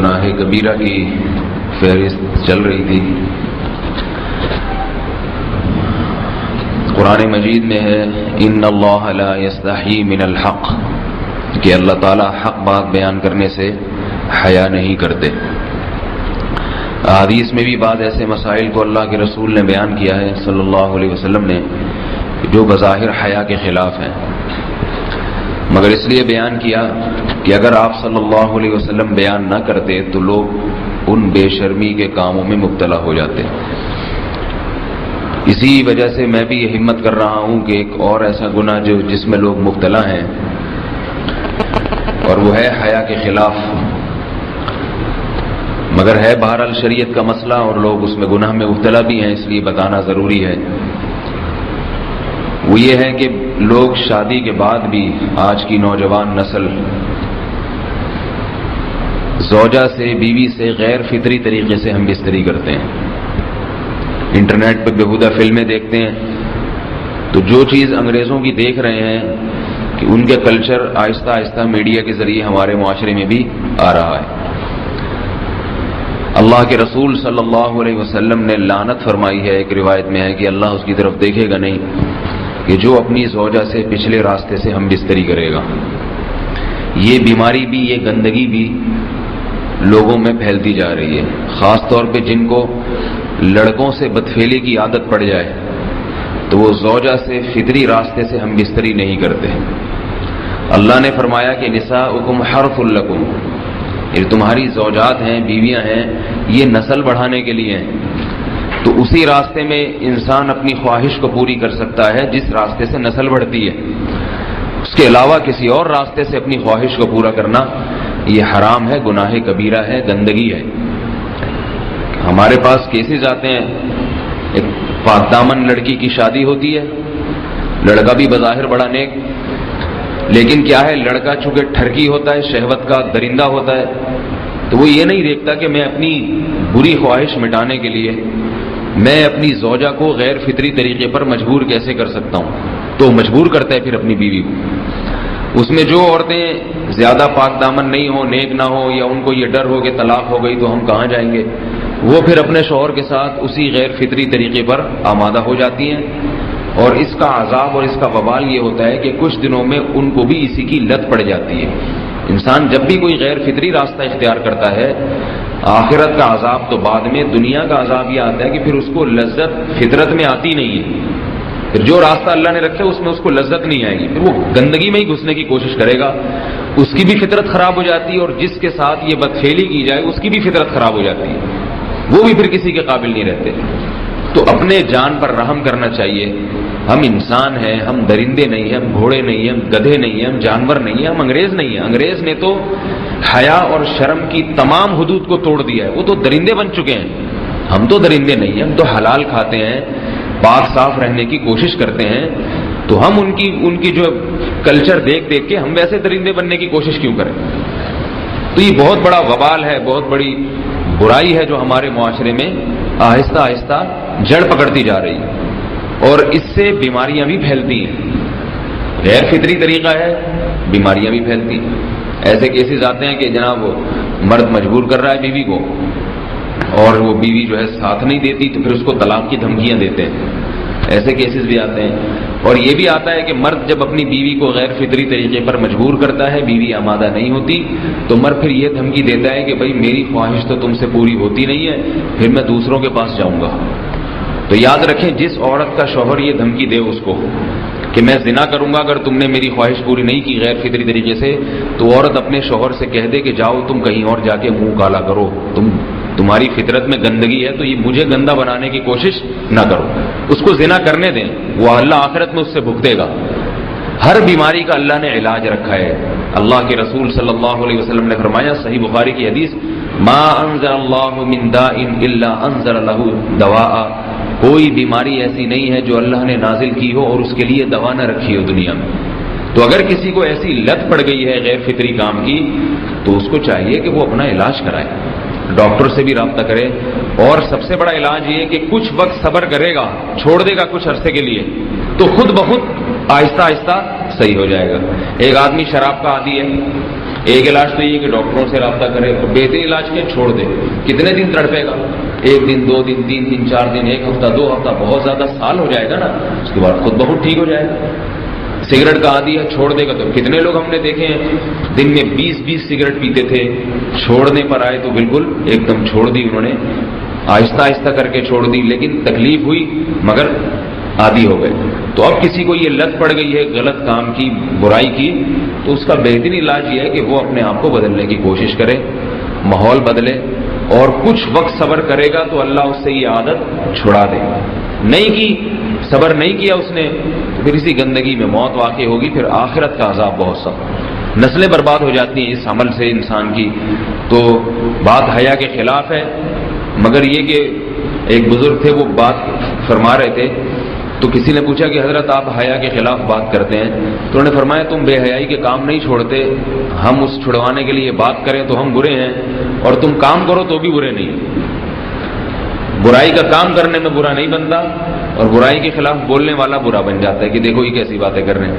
گناہ کبیرہ کی فہرست چل رہی تھی۔ قرآن مجید میں ہے ان اللہ لا یستحیی من الحق، کہ اللہ تعالیٰ حق بات بیان کرنے سے حیا نہیں کرتے۔ حدیث میں بھی بعض ایسے مسائل کو اللہ کے رسول نے بیان کیا ہے صلی اللہ علیہ وسلم نے جو بظاہر حیا کے خلاف ہیں، مگر اس لیے بیان کیا کہ اگر آپ صلی اللہ علیہ وسلم بیان نہ کرتے تو لوگ ان بے شرمی کے کاموں میں مبتلا ہو جاتے۔ اسی وجہ سے میں بھی یہ ہمت کر رہا ہوں کہ ایک اور ایسا گناہ جس میں لوگ مبتلا ہیں، اور وہ ہے حیا کے خلاف، مگر ہے بہرحال شریعت کا مسئلہ اور لوگ اس میں گناہ میں مبتلا بھی ہیں، اس لیے بتانا ضروری ہے۔ وہ یہ ہے کہ لوگ شادی کے بعد بھی، آج کی نوجوان نسل زوجہ سے، بیوی سے غیر فطری طریقے سے ہم بستری کرتے ہیں۔ انٹرنیٹ پہ بیہودہ فلمیں دیکھتے ہیں، تو جو چیز انگریزوں کی دیکھ رہے ہیں کہ ان کے کلچر آہستہ آہستہ میڈیا کے ذریعے ہمارے معاشرے میں بھی آ رہا ہے۔ اللہ کے رسول صلی اللہ علیہ وسلم نے لعنت فرمائی ہے، ایک روایت میں ہے کہ اللہ اس کی طرف دیکھے گا نہیں کہ جو اپنی زوجہ سے پچھلے راستے سے ہم بستری کرے گا۔ یہ بیماری بھی، یہ گندگی بھی لوگوں میں پھیلتی جا رہی ہے، خاص طور پہ جن کو لڑکوں سے بدفعلی کی عادت پڑ جائے تو وہ زوجہ سے فطری راستے سے ہم بستری نہیں کرتے۔ اللہ نے فرمایا کہ نساؤکم حرث لکم، یہ تمہاری زوجات ہیں، بیویاں ہیں، یہ نسل بڑھانے کے لیے ہیں۔ تو اسی راستے میں انسان اپنی خواہش کو پوری کر سکتا ہے جس راستے سے نسل بڑھتی ہے، اس کے علاوہ کسی اور راستے سے اپنی خواہش کو پورا کرنا یہ حرام ہے، گناہ کبیرہ ہے، گندگی ہے۔ ہمارے پاس کیسز آتے ہیں، ایک پاک دامن لڑکی کی شادی ہوتی ہے، لڑکا بھی بظاہر بڑا نیک، لیکن کیا ہے، لڑکا چونکہ ٹھرکی ہوتا ہے، شہوت کا درندہ ہوتا ہے، تو وہ یہ نہیں دیکھتا کہ میں اپنی بری خواہش مٹانے کے لیے میں اپنی زوجہ کو غیر فطری طریقے پر مجبور کیسے کر سکتا ہوں، تو مجبور کرتا ہے پھر اپنی بیوی کو۔ اس میں جو عورتیں زیادہ پاک دامن نہیں ہوں، نیک نہ ہوں، یا ان کو یہ ڈر ہو کہ طلاق ہو گئی تو ہم کہاں جائیں گے، وہ پھر اپنے شوہر کے ساتھ اسی غیر فطری طریقے پر آمادہ ہو جاتی ہیں، اور اس کا عذاب اور اس کا وبال یہ ہوتا ہے کہ کچھ دنوں میں ان کو بھی اسی کی لت پڑ جاتی ہے۔ انسان جب بھی کوئی غیر فطری راستہ اختیار کرتا ہے، آخرت کا عذاب تو بعد میں، دنیا کا عذاب یہ آتا ہے کہ پھر اس کو لذت فطرت میں آتی نہیں ہے، پھر جو راستہ اللہ نے رکھا ہے اس میں اس کو لذت نہیں آئے گی، پھر وہ گندگی میں ہی گھسنے کی کوشش کرے گا، اس کی بھی فطرت خراب ہو جاتی ہے، اور جس کے ساتھ یہ بدفعلی کی جائے اس کی بھی فطرت خراب ہو جاتی ہے، وہ بھی پھر کسی کے قابل نہیں رہتے۔ تو اپنے جان پر رحم کرنا چاہیے۔ ہم انسان ہیں، ہم درندے نہیں ہیں، ہم گھوڑے نہیں ہیں، ہم گدھے نہیں ہیں، ہم جانور نہیں ہیں، ہم انگریز نہیں ہیں۔ انگریز نے تو حیا اور شرم کی تمام حدود کو توڑ دیا ہے، وہ تو درندے بن چکے ہیں۔ ہم تو درندے نہیں ہیں، ہم تو حلال کھاتے ہیں، پاک صاف رہنے کی کوشش کرتے ہیں، تو ہم ان کی جو کلچر دیکھ کے ہم ویسے درندے بننے کی کوشش کیوں کریں؟ تو یہ بہت بڑا وبال ہے، بہت بڑی برائی ہے جو ہمارے معاشرے میں آہستہ آہستہ جڑ پکڑتی جا رہی ہے، اور اس سے بیماریاں بھی پھیلتی ہیں۔ غیر فطری طریقہ ہے، بیماریاں بھی پھیلتی ہیں۔ ایسے کیسز آتے ہیں کہ جناب مرد مجبور کر رہا ہے بیوی کو، اور وہ بیوی جو ہے ساتھ نہیں دیتی تو پھر اس کو طلاق کی دھمکیاں دیتے ہیں، ایسے کیسز بھی آتے ہیں۔ اور یہ بھی آتا ہے کہ مرد جب اپنی بیوی کو غیر فطری طریقے پر مجبور کرتا ہے، بیوی آمادہ نہیں ہوتی، تو مرد پھر یہ دھمکی دیتا ہے کہ بھائی میری خواہش تو تم سے پوری ہوتی نہیں ہے، پھر میں دوسروں کے پاس جاؤں گا۔ تو یاد رکھیں، جس عورت کا شوہر یہ دھمکی دے اس کو کہ میں زنا کروں گا اگر تم نے میری خواہش پوری نہیں کی غیر فطری طریقے سے، تو عورت اپنے شوہر سے کہہ دے کہ جاؤ تم کہیں اور جا کے منہ کالا کرو، تمہاری فطرت میں گندگی ہے تو یہ مجھے گندا بنانے کی کوشش نہ کرو، اس کو زنا کرنے دیں، وہ اللہ آخرت میں اس سے بھگتے گا۔ ہر بیماری کا اللہ نے علاج رکھا ہے۔ اللہ کے رسول صلی اللہ علیہ وسلم نے فرمایا، صحیح بخاری کی حدیث، ما انزل اللہ من داء الا انزل له دواء، کوئی بیماری ایسی نہیں ہے جو اللہ نے نازل کی ہو اور اس کے لیے دوا نہ رکھی ہو دنیا میں۔ تو اگر کسی کو ایسی لت پڑ گئی ہے غیر فطری کام کی، تو اس کو چاہیے کہ وہ اپنا علاج کرائے، ڈاکٹر سے بھی رابطہ کرے، اور سب سے بڑا علاج یہ کہ کچھ وقت صبر کرے گا، چھوڑ دے گا کچھ عرصے کے لیے، تو خود بخود آہستہ آہستہ صحیح ہو جائے گا۔ ایک آدمی شراب کا عادی ہے، ایک علاج تو یہ کہ ڈاکٹروں سے رابطہ کرے، اور بہترین علاج کے چھوڑ دے۔ کتنے دن تڑپے گا؟ 1 دن 2 دن 3 دن 4 دن 1 ہفتہ 2 ہفتہ، بہت زیادہ سال ہو جائے گا نا، اس کے بعد خود بہت ٹھیک ہو جائے گا۔ سگریٹ کا عادی ہے، چھوڑ دے گا تو کتنے لوگ ہم نے دیکھے ہیں دن میں 20 سگریٹ پیتے تھے، چھوڑنے پر آئے تو بالکل ایک دم چھوڑ دی انہوں نے، آہستہ آہستہ کر کے چھوڑ دی، لیکن تکلیف ہوئی مگر عادی ہو گئے۔ تو اب کسی کو یہ لت پڑ گئی ہے غلط کام کی، برائی کی، تو اس کا بہترین علاج یہ ہے کہ وہ اپنے آپ کو بدلنے کی کوشش کرے، ماحول بدلے، اور کچھ وقت صبر کرے گا تو اللہ اس سے یہ عادت چھڑا دے گا۔ نہیں کی، صبر نہیں کیا اس نے، تو پھر اسی گندگی میں موت واقع ہوگی، پھر آخرت کا عذاب بہت سخت، نسلیں برباد ہو جاتی ہیں اس عمل سے انسان کی۔ تو بات حیا کے خلاف ہے، مگر یہ کہ ایک بزرگ تھے وہ بات فرما رہے تھے، تو کسی نے پوچھا کہ حضرت آپ حیا کے خلاف بات کرتے ہیں، تو انہوں نے فرمایا تم بے حیائی کے کام نہیں چھوڑتے، ہم اس چھڑوانے کے لیے بات کریں تو ہم برے ہیں، اور تم کام کرو تو بھی برے نہیں۔ برائی کا کام کرنے میں برا نہیں بنتا، اور برائی کے خلاف بولنے والا برا بن جاتا ہے کہ دیکھو یہ کیسی باتیں کر رہے ہیں۔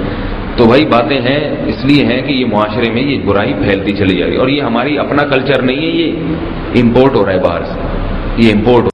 تو بھائی باتیں ہیں اس لیے ہیں کہ یہ معاشرے میں یہ برائی پھیلتی چلی جا رہی ہے، اور یہ ہماری اپنا کلچر نہیں ہے، یہ امپورٹ ہو رہا ہے باہر سے، یہ امپورٹ